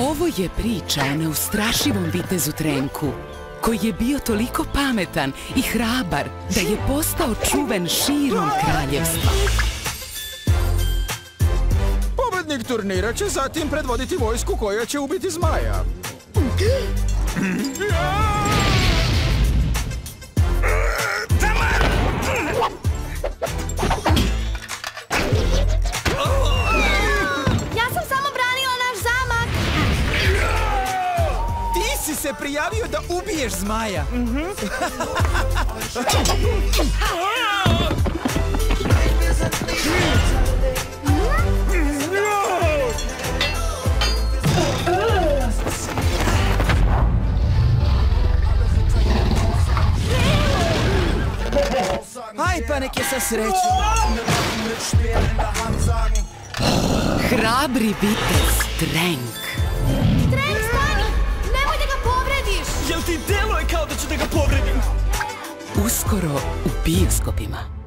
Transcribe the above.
Ovo je priča o neustrašivom vitezu Trenku, koji je bio toliko pametan i hrabar da je postao čuven širom kraljevstva. Pobednik turnira će zatim predvoditi vojsku koja će ubiti zmaja. Ja sam samo branila naš zamak. Ti si se prijavio da ubiješ zmaja. Aj, pa nek je sa srećom. Hrabri vitez Trenk. Trenk, stani! Nemoj da ga povrediš! Jel ti deluje kao da ću da ga povredim? Uskoro u bioskopima.